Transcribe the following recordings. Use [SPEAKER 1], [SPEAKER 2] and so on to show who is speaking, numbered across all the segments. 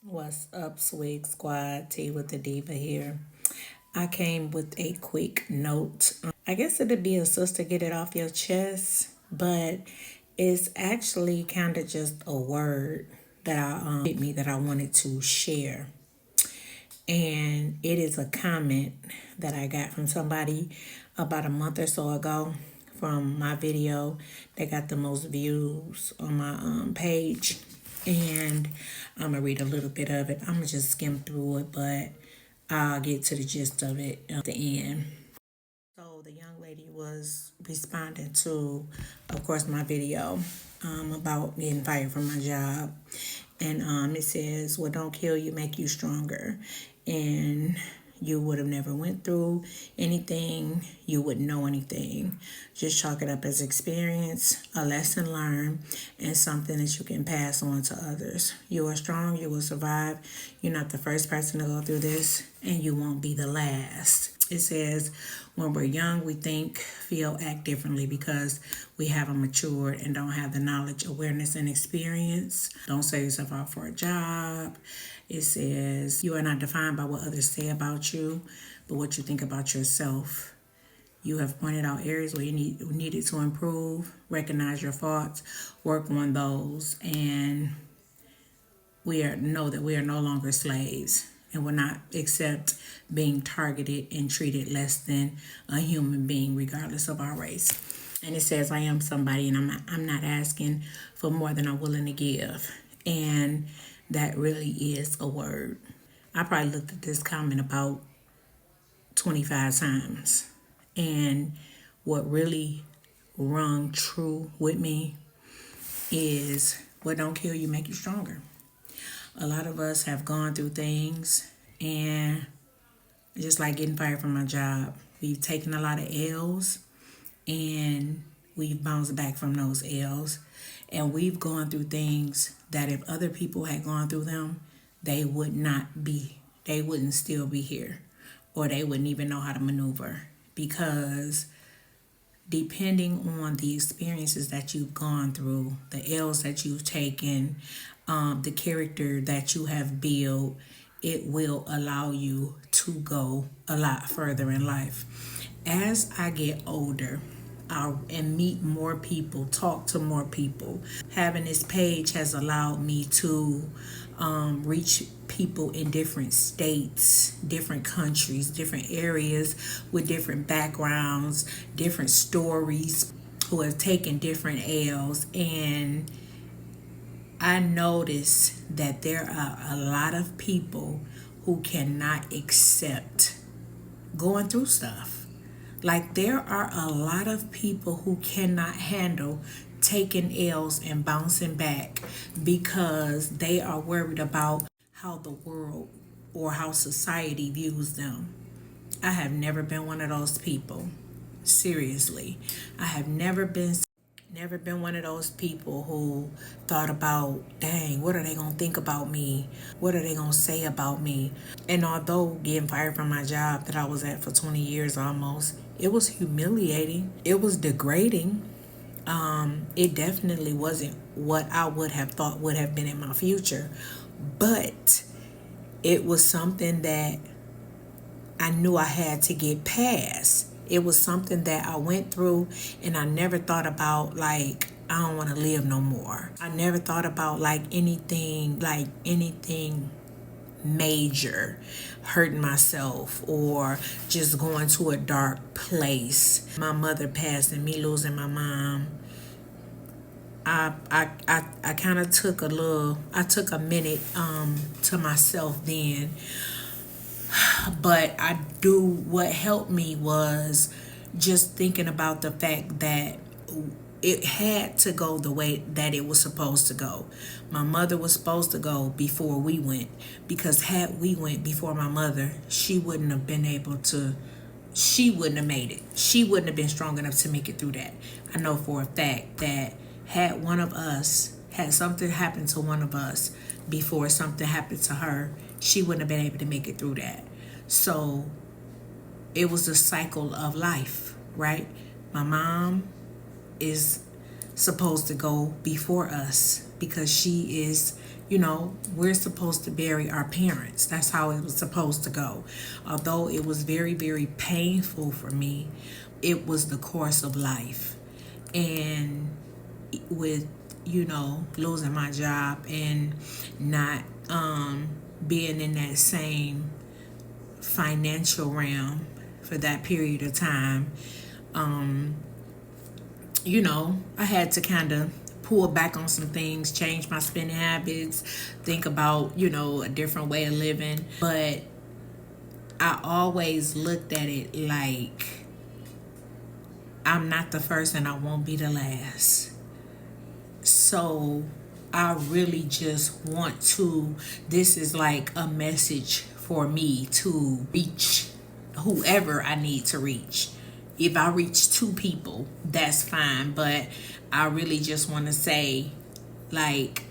[SPEAKER 1] What's up, Swig Squad? T with the Diva here. I came with a quick note. I guess it'd be a sister get it off your chest, but it's actually kind of just a word that hit me that I wanted to share. And it is a comment that I got from somebody about a month or so ago from my video that got the most views on my page. And I'm going to read a little bit of it. I'm going to just skim through it, but I'll get to the gist of it at the end. So the young lady was responding to, of course, my video about getting fired from my job. And it says, what don't kill you make you stronger. And you would have never went through anything. You wouldn't know anything. Just chalk it up as experience, a lesson learned, and something that you can pass on to others. You are strong. You will survive. You're not the first person to go through this, and you won't be the last. It says, when we're young, we think, feel, act differently because we haven't matured and don't have the knowledge, awareness, and experience. Don't sell yourself out for a job. It says, you are not defined by what others say about you, but what you think about yourself. You have pointed out areas where you needed to improve, recognize your faults, work on those, and know that we are no longer slaves and will not accept being targeted and treated less than a human being regardless of our race. And it says, I am somebody and I'm not asking for more than I'm willing to give. And that really is a word. I probably looked at this comment about 25 times. And what really rung true with me is what don't kill you make you stronger. A lot of us have gone through things, and just like getting fired from my job, we've taken a lot of L's and we've bounced back from those L's. And we've gone through things that if other people had gone through them, they wouldn't still be here, or they wouldn't even know how to maneuver, because depending on the experiences that you've gone through, the L's that you've taken, the character that you have built, it will allow you to go a lot further in life. As I get older, and meet more people, talk to more people, having this page has allowed me to reach people in different states, different countries, different areas with different backgrounds, different stories, who have taken different L's. And I notice that there are a lot of people who cannot accept going through stuff. Like, there are a lot of people who cannot handle taking L's and bouncing back because they are worried about how the world or how society views them. I have never been one of those people. Seriously. I have never been one of those people who thought about, dang, what are they going to think about me? What are they going to say about me? And although getting fired from my job that I was at for 20 years almost, it was humiliating. It was degrading. It definitely wasn't what I would have thought would have been in my future. But it was something that I knew I had to get past. It was something that I went through, and I never thought about, like, I don't want to live no more. I never thought about anything major, hurting myself or just going to a dark place. My mother passed and me losing my mom, I kind of took a minute to myself then. But what helped me was just thinking about the fact that it had to go the way that it was supposed to go. My mother was supposed to go before we went, because had we went before my mother, she wouldn't have made it. She wouldn't have been strong enough to make it through that. I know for a fact that had something happened to one of us before something happened to her, she wouldn't have been able to make it through that. So it was a cycle of life, right? My mom is supposed to go before us because she is, we're supposed to bury our parents. That's how it was supposed to go. Although it was very, very painful for me, it was the course of life. And with, losing my job and not being in that same financial realm for that period of time, I had to kind of pull back on some things, change my spending habits, think about, a different way of living. But I always looked at it like I'm not the first and I won't be the last. So I really just want to, this is like a message for me to reach whoever I need to reach. If I reach 2 people, that's fine. But I really just want to say, like,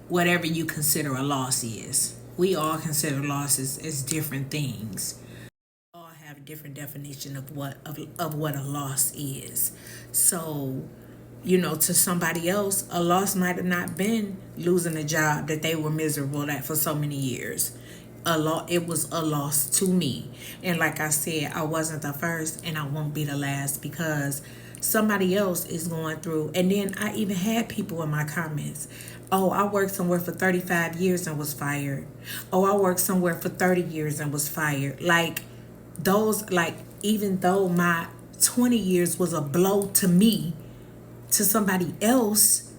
[SPEAKER 1] whatever you consider a loss is, we all consider losses as different things. We all have a different definition of what a loss is. So, to somebody else, a loss might have not been losing a job that they were miserable at for so many years. It was a loss to me. And like I said, I wasn't the first and I won't be the last, because somebody else is going through. And then I even had people in my comments, oh, I worked somewhere for 35 years and was fired. Oh, I worked somewhere for 30 years and was fired. Like, even though my 20 years was a blow to me, to somebody else,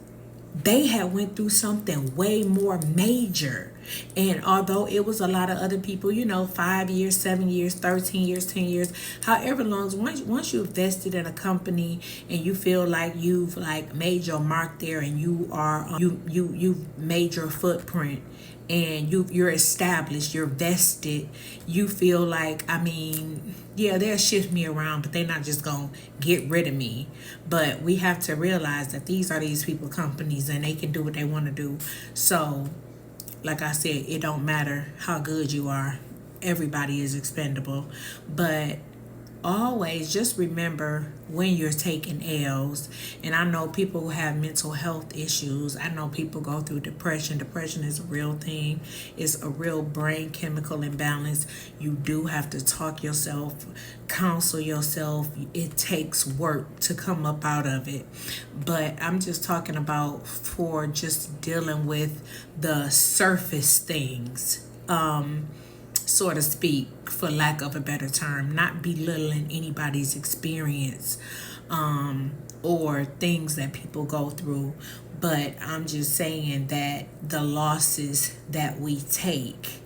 [SPEAKER 1] they had went through something way more major. And although it was a lot of other people, 5 years, 7 years, 13 years, 10 years, however long, once you've vested in a company and you feel like you've like made your mark there, and you've made your footprint, and you're established, you're vested, you feel like, yeah, they'll shift me around, but they're not just gonna get rid of me. But we have to realize that these are these people companies, and they can do what they want to do. So like I said, it don't matter how good you are, everybody is expendable. But always just remember when you're taking L's. And I know people who have mental health issues. I know people go through depression. Depression is a real thing. It's a real brain chemical imbalance. You do have to talk yourself, counsel yourself. It takes work to come up out of it. But I'm just talking about for just dealing with the surface things. So to speak, for lack of a better term, not belittling anybody's experience or things that people go through. But I'm just saying that the losses that we take,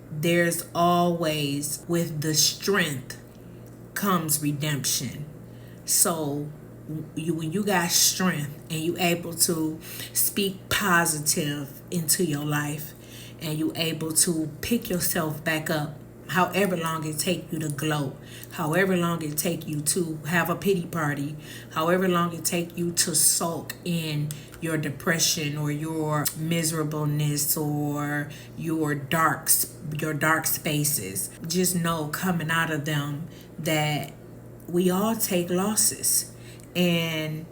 [SPEAKER 1] there's always, with the strength comes redemption. So when you got strength and you able to speak positive into your life, and you able to pick yourself back up, however long it take you to gloat, however long it take you to have a pity party, however long it take you to sulk in your depression or your miserableness or your dark spaces. Just know, coming out of them, that we all take losses, and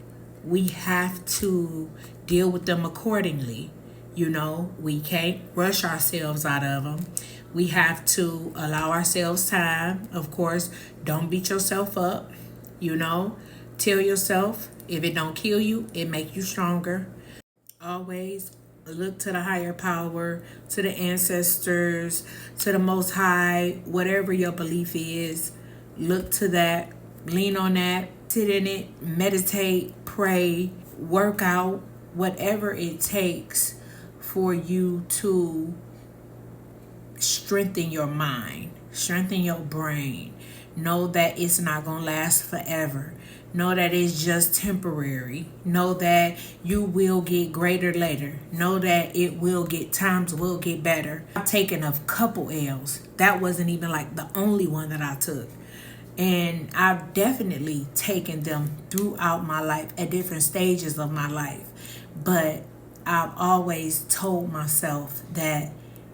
[SPEAKER 1] we have to deal with them accordingly. We can't rush ourselves out of them. We have to allow ourselves time. Of course, don't beat yourself up. Tell yourself, if it don't kill you, it make you stronger. Always look to the higher power, to the ancestors, to the Most High, whatever your belief is. Look to that. Lean on that. Sit in it. Meditate. Pray. Work out. Whatever it takes for you to strengthen your mind, strengthen your brain. Know that it's not going to last forever. Know that it's just temporary. Know that you will get greater later. Know that times will get better. I've taken a couple L's. That wasn't even like the only one that I took. And I've definitely taken them throughout my life at different stages of my life. But I've always told myself that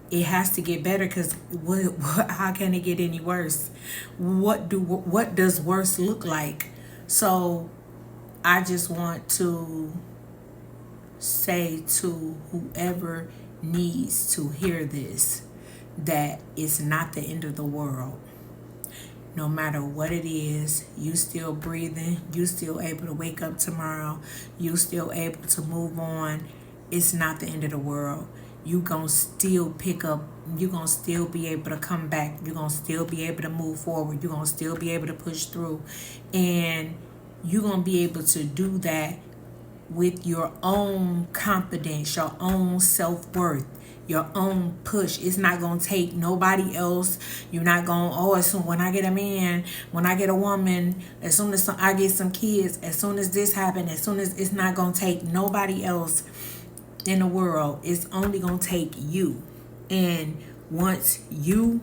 [SPEAKER 1] it has to get better, because how can it get any worse? What does worse look like? So I just want to say to whoever needs to hear this that it's not the end of the world. No matter what it is, you still breathing, you still able to wake up tomorrow, you still able to move on. It's not the end of the world. You gonna still pick up, you gonna still be able to come back, you gonna still be able to move forward, you gonna still be able to push through. And you gonna be able to do that with your own confidence, your own self-worth, your own push. It's not going to take nobody else. You're not going, oh, as soon when I get a man, when I get a woman, as soon as I get some kids, as soon as this happens, as soon as, it's not going to take nobody else in the world. It's only going to take you. And once you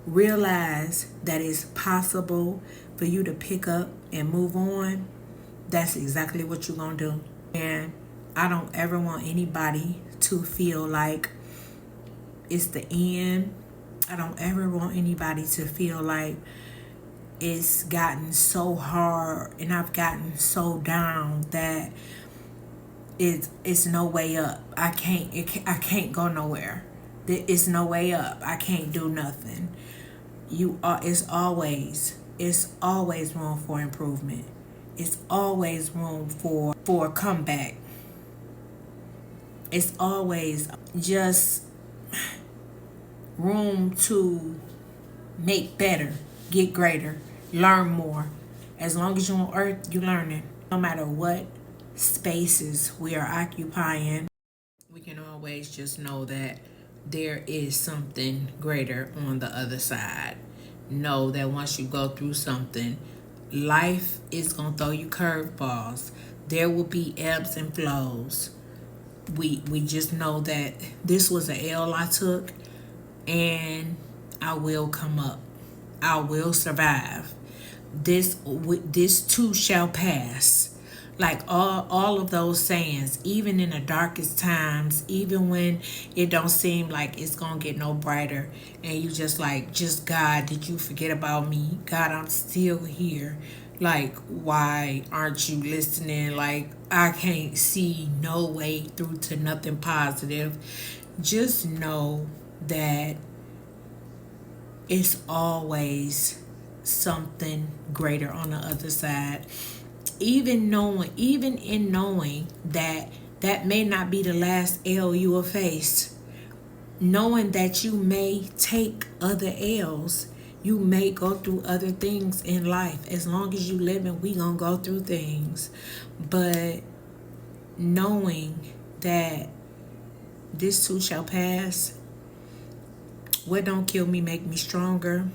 [SPEAKER 1] realize that it's possible for you to pick up and move on, that's exactly what you're going to do. And I don't ever want anybody to feel like it's the end. I don't ever want anybody to feel like it's gotten so hard and I've gotten so down that it's no way up. I can't go nowhere. It's no way up. I can't do nothing. It's always room for improvement. It's always room for a comeback. It's always just room to make better, get greater, learn more. As long as you're on earth, you're learning. No matter what spaces we are occupying, we can always just know that there is something greater on the other side. Know that once you go through something, life is going to throw you curveballs. There will be ebbs and flows. We just know that this was an L I took, and I will come up. I will survive. This too shall pass. Like all of those sayings, even in the darkest times, even when it don't seem like it's gonna get no brighter, and you just like, just God, did you forget about me? God, I'm still here. Like, why aren't you listening? Like, I can't see no way through to nothing positive. Just know that it's always something greater on the other side. Even in knowing that may not be the last L you will face, knowing that you may take other L's, you may go through other things in life. As long as you living, we gonna go through things. But knowing that this too shall pass, what don't kill me make me stronger.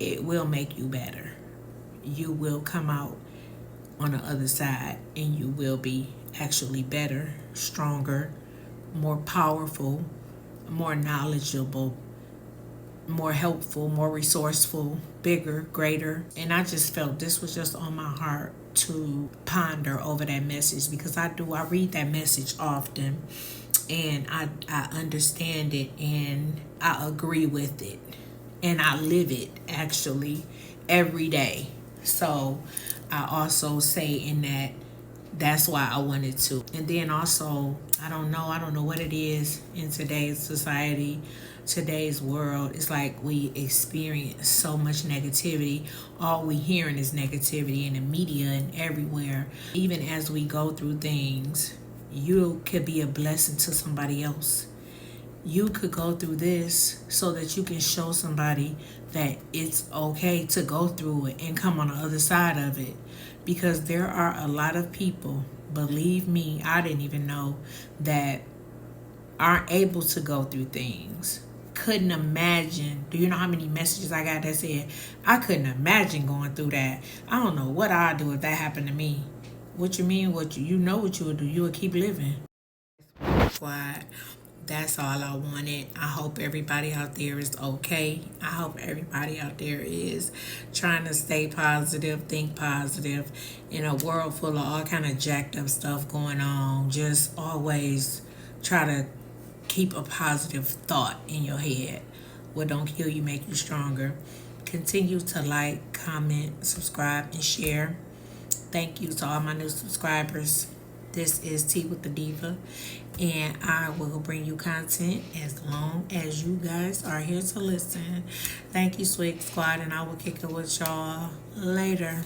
[SPEAKER 1] It will make you better. You will come out on the other side and you will be actually better, stronger, more powerful, more knowledgeable, more helpful, more resourceful, bigger, greater. And I just felt this was just on my heart to ponder over that message, because I read that message often and I understand it and I agree with it and I live it actually every day. So I also say in that's why I wanted to. And then also, I don't know what it is in today's society, today's world. It's like we experience so much negativity. All we hearing is negativity in the media and everywhere. Even as we go through things, you could be a blessing to somebody else. You could go through this so that you can show somebody that it's okay to go through it and come on the other side of it. Because there are a lot of people, believe me, I didn't even know, that aren't able to go through things. Couldn't imagine. Do you know how many messages I got that said, I couldn't imagine going through that. I don't know what I'd do if that happened to me. What you mean? You know what you would do. You would keep living. Squad. That's all I wanted. I hope everybody out there is okay. I hope everybody out there is trying to stay positive, think positive. In a world full of all kind of jacked up stuff going on, just always try to keep a positive thought in your head. What don't kill you make you stronger. Continue to like, comment, subscribe, and share. Thank you to all my new subscribers. This is Tea with the Diva, and I will bring you content as long as you guys are here to listen. Thank you, Swig Squad, and I will kick it with y'all later.